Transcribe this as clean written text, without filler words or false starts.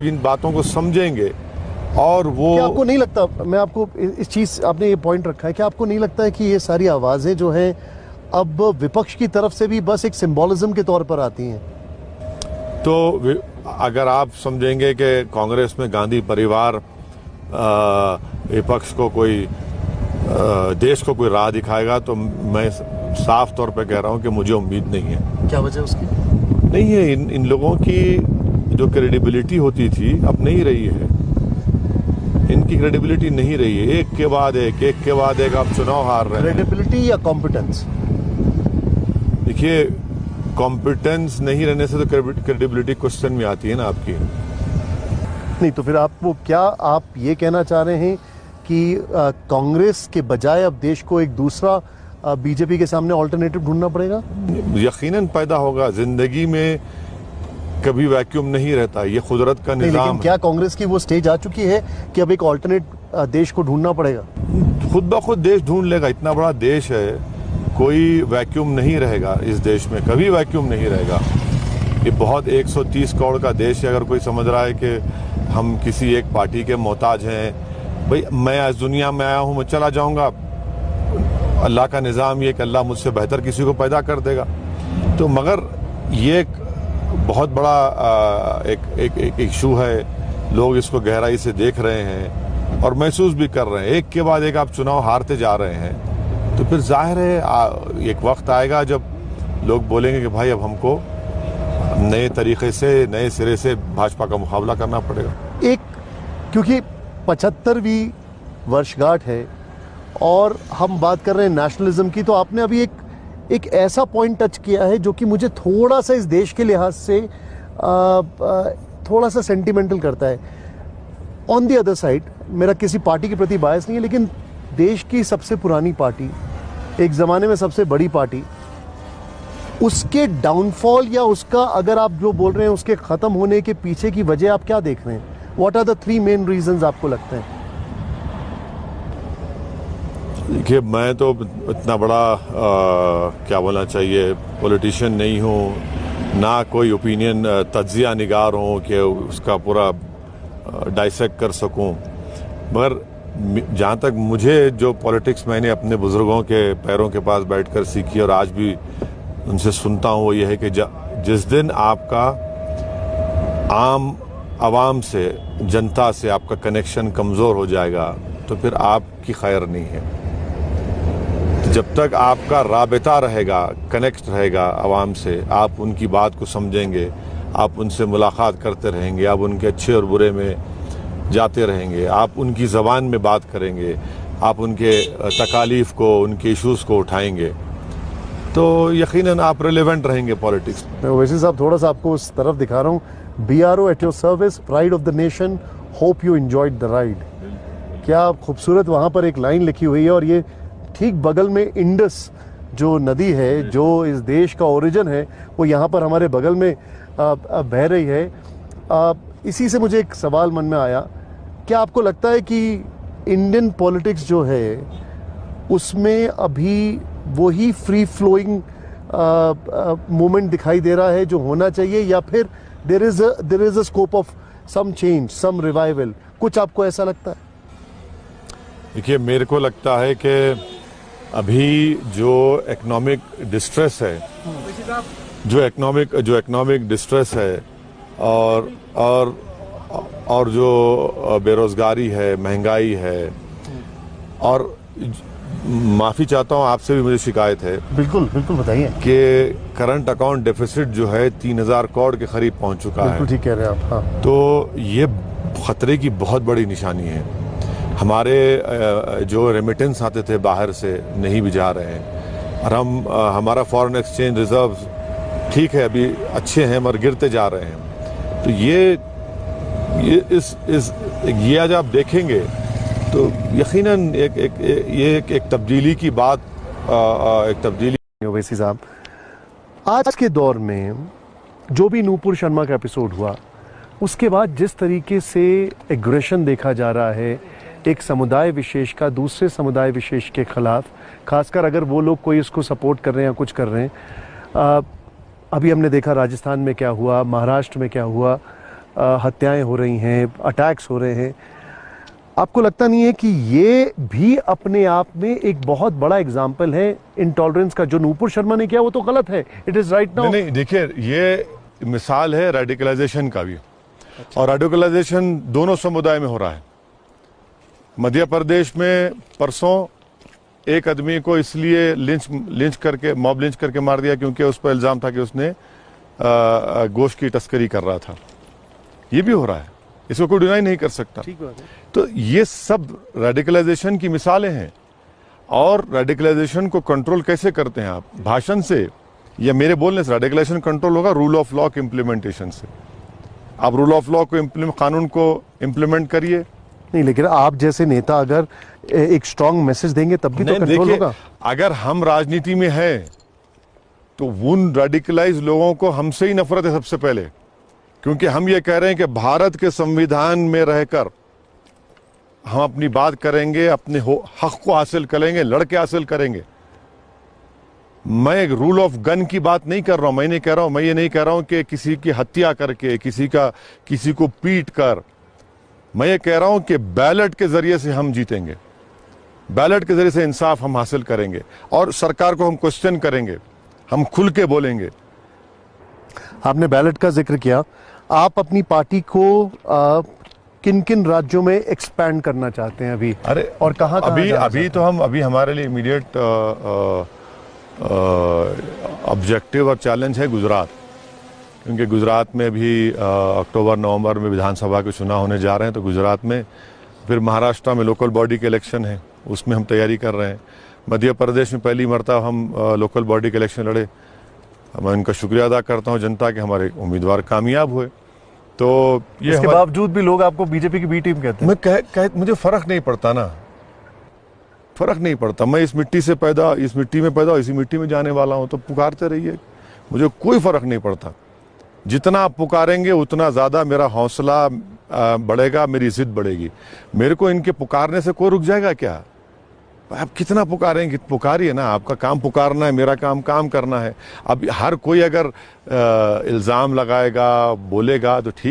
इन बातों को समझेंगे और वो। क्या आपको नहीं लगता, मैं आपको इस चीज़, आपने ये पॉइंट रखा है कि आपको नहीं लगता है कि ये सारी आवाज़ें जो हैं अब विपक्ष की तरफ से भी बस एक सिंबॉलिज्म के तौर पर आती हैं? तो अगर आप समझेंगे कि कांग्रेस में गांधी परिवार विपक्ष को कोई देश को कोई राह दिखाएगा, तो मैं साफ तौर पे कह रहा हूं कि मुझे उम्मीद नहीं है। क्या वजह उसकी? नहीं है, इन लोगों की जो क्रेडिबिलिटी होती थी अब नहीं रही है। इनकी क्रेडिबिलिटी नहीं रही है। एक के बाद एक आप चुनाव हार रहे हैं। क्रेडिबिलिटी या कॉम्पिटेंस? देखिए, कॉम्पिटेंस नहीं रहने से तो क्रेडिबिलिटी क्वेश्चन में आती है ना आपकी। नहीं तो फिर आपको, क्या आप ये कहना चाह रहे हैं कि कांग्रेस के बजाय अब देश को एक दूसरा बीजेपी के सामने ऑल्टरनेटिव ढूंढना पड़ेगा? यकीनन पैदा होगा। जिंदगी में कभी वैक्यूम नहीं रहता, ये कुदरत का निजाम लेकिन क्या कांग्रेस की वो स्टेज आ चुकी है कि अब एक ऑल्टरनेट देश को ढूंढना पड़ेगा? खुद ब खुद देश ढूंढ लेगा। इतना बड़ा देश है, कोई वैक्यूम नहीं रहेगा इस देश में, कभी वैक्यूम नहीं रहेगा। ये बहुत 130 करोड़ का देश है। अगर कोई समझ रहा है कि हम किसी एक पार्टी के मोहताज हैं, भाई मैं इस दुनिया में आया हूं, मैं चला जाऊंगा। अल्लाह का निज़ाम ये कि अल्लाह मुझसे बेहतर किसी को पैदा कर देगा। तो मगर ये एक बहुत बड़ा एक इशू है। लोग इसको गहराई से देख रहे हैं और महसूस भी कर रहे हैं। एक के बाद एक आप चुनाव हारते जा रहे हैं, तो फिर जाहिर है एक वक्त आएगा जब लोग बोलेंगे कि भाई अब हमको नए तरीके से, नए सिरे से भाजपा का मुकाबला करना पड़ेगा। एक, क्योंकि 75वीं वर्षगांठ है और हम बात कर रहे हैं नेशनलिज्म की, तो आपने अभी एक ऐसा पॉइंट टच किया है जो कि मुझे थोड़ा सा इस देश के लिहाज से थोड़ा सा सेंटिमेंटल करता है। ऑन द अदर साइड, मेरा किसी पार्टी के प्रति बायस नहीं है, लेकिन देश की सबसे पुरानी पार्टी, एक ज़माने में सबसे बड़ी पार्टी, उसके डाउनफॉल या उसका, अगर आप जो बोल रहे हैं उसके ख़त्म होने के पीछे की वजह आप क्या देख रहे हैं? What are the 3 main reasons आपको लगते हैं? देखिए, मैं तो इतना बड़ा क्या बोलना चाहिए, पॉलिटिशियन नहीं हूँ, ना कोई ओपिनियन तज्जिया निगार हूँ कि उसका पूरा डाइसेक्ट कर सकूँ। मगर जहाँ तक मुझे जो पॉलिटिक्स मैंने अपने बुजुर्गों के पैरों के पास बैठकर सीखी और आज भी उनसे सुनता हूँ, वो ये है कि जिस दिन आपका आम आवाम से, जनता से आपका कनेक्शन कमज़ोर हो जाएगा, तो फिर आपकी खैर नहीं है। जब तक आपका राबिता रहेगा, कनेक्ट रहेगा आवाम से, आप उनकी बात को समझेंगे, आप उनसे मुलाकात करते रहेंगे, आप उनके अच्छे और बुरे में जाते रहेंगे, आप उनकी ज़बान में बात करेंगे, आप उनके तकालीफ को, उनके इश्यूज़ को उठाएंगे, तो यकीनन आप रिलेवेंट रहेंगे पॉलिटिक्स में। मैं वैसे साहब थोड़ा सा आपको उस तरफ दिखा रहा हूँ, BRO at your service, pride of the nation, hope you enjoyed the ride. क्या खूबसूरत वहाँ पर एक लाइन लिखी हुई है, और ये ठीक बगल में इंडस जो नदी है, जो इस देश का ओरिजिन है, वो यहाँ पर हमारे बगल में बह रही है। इसी से मुझे एक सवाल मन में आया, क्या आपको लगता है कि इंडियन पॉलिटिक्स जो है उसमें अभी वही फ्री फ्लोइंग मूवमेंट दिखाई दे रहा है जो होना चाहिए, या फिर there is a scope of some change, some revival? कुछ आपको ऐसा लगता है? देखिए, मेरे को लगता है कि अभी जो इकोनॉमिक डिस्ट्रेस है, जो इकोनॉमिक डिस्ट्रेस है और जो बेरोजगारी है, महंगाई है, और माफ़ी चाहता हूँ आपसे भी मुझे शिकायत है। बिल्कुल बिल्कुल, बताइए। कि करंट अकाउंट डेफिसिट जो है 3000 करोड़ के करीब पहुंच चुका है। बिल्कुल ठीक कह रहे हैं आप। हाँ। तो ये खतरे की बहुत बड़ी निशानी है। हमारे जो रेमिटेंस आते थे बाहर से नहीं भी जा रहे हैं, और हमारा फॉरेन एक्सचेंज रिजर्व ठीक है, अभी अच्छे हैं, मगर गिरते जा रहे हैं। तो ये आज आप देखेंगे तो यकीनन एक तब्दीली की बात, एक तब्दीली। ओवैसी साहब, आज के दौर में जो भी नूपुर शर्मा का एपिसोड हुआ, उसके बाद जिस तरीके से एग्रेशन देखा जा रहा है एक समुदाय विशेष का दूसरे समुदाय विशेष के खिलाफ, खासकर अगर वो लोग कोई इसको सपोर्ट कर रहे हैं या कुछ कर रहे हैं, अभी हमने देखा राजस्थान में क्या हुआ, महाराष्ट्र में क्या हुआ, हत्याएं हो रही हैं, अटैक्स हो रहे हैं, आपको लगता नहीं है कि ये भी अपने आप में एक बहुत बड़ा एग्जाम्पल है इंटॉलरेंस का? जो नूपुर शर्मा ने किया वो तो गलत है, इट इज राइट नाउ। नहीं, देखिए, ये मिसाल है रेडिकलाइजेशन का भी। और रेडिकलाइजेशन दोनों समुदाय में हो रहा है। मध्य प्रदेश में परसों एक आदमी को इसलिए लिंच करके मार दिया क्योंकि उस पर इल्जाम था कि उसने गोश्त की तस्करी कर रहा था। ये भी हो रहा है, इसको कोई डिनाई नहीं कर सकता। ठीक बात है। तो ये सब रेडिकलाइजेशन की मिसालें हैं। और रेडिकलाइजेशन को कंट्रोल कैसे करते हैं आप? भाषण से या मेरे बोलने से रेडिकलाइजेशन कंट्रोल होगा रूल ऑफ लॉ के इम्प्लीमेंटेशन से। आप रूल ऑफ लॉ को कानून को इम्प्लीमेंट करिए। नहीं, लेकिन आप जैसे नेता अगर एक स्ट्रांग मैसेज देंगे तब भी तो कंट्रोल होगा। अगर हम राजनीति में हैं तो उन रेडिकलाइज लोगों को हमसे ही नफरत है सबसे पहले, क्योंकि हम ये कह रहे हैं कि भारत के संविधान में रहकर हम अपनी बात करेंगे, अपने हक को हासिल करेंगे, लड़के हासिल करेंगे। मैं एक रूल ऑफ गन की बात नहीं कर रहा हूं। मैं ये नहीं कह रहा हूं कि किसी की हत्या करके, किसी को पीट कर। मैं ये कह रहा हूं कि बैलेट के जरिए से हम जीतेंगे, बैलेट के जरिए से इंसाफ हम हासिल करेंगे और सरकार को हम क्वेश्चन करेंगे, हम खुल के बोलेंगे। आपने बैलेट का जिक्र किया, आप अपनी पार्टी को किन किन राज्यों में एक्सपैंड करना चाहते हैं अभी? अरे, और कहाँ अभी हमारे लिए इमीडिएट ऑब्जेक्टिव और चैलेंज है गुजरात, क्योंकि गुजरात में भी अक्टूबर नवंबर में विधानसभा के चुनाव होने जा रहे हैं। तो गुजरात में, फिर महाराष्ट्र में लोकल बॉडी के इलेक्शन है, उसमें हम तैयारी कर रहे हैं। मध्य प्रदेश में पहली मरतबा हम लोकल बॉडी के इलेक्शन लड़े। मैं उनका शुक्रिया अदा करता हूं जनता के, हमारे उम्मीदवार कामयाब हुए। तो ये इसके बावजूद भी लोग आपको बीजेपी की बी टीम कहते हैं। मुझे फर्क नहीं पड़ता ना, फर्क नहीं पड़ता। मैं इस मिट्टी में पैदा इसी मिट्टी में जाने वाला हूं। तो पुकारते रहिए, मुझे कोई फर्क नहीं पड़ता। जितना आप पुकारेंगे उतना ज्यादा मेरा हौसला बढ़ेगा, मेरी जिद बढ़ेगी। मेरे को इनके पुकारने से कोई रुक जाएगा क्या? आप कितना पुकारेंगे, पुकारिए ना। आपका काम पुकारना है, मेरा काम करना है। अब हर कोई अगर इल्जाम लगाएगा, बोलेगा तो ठीक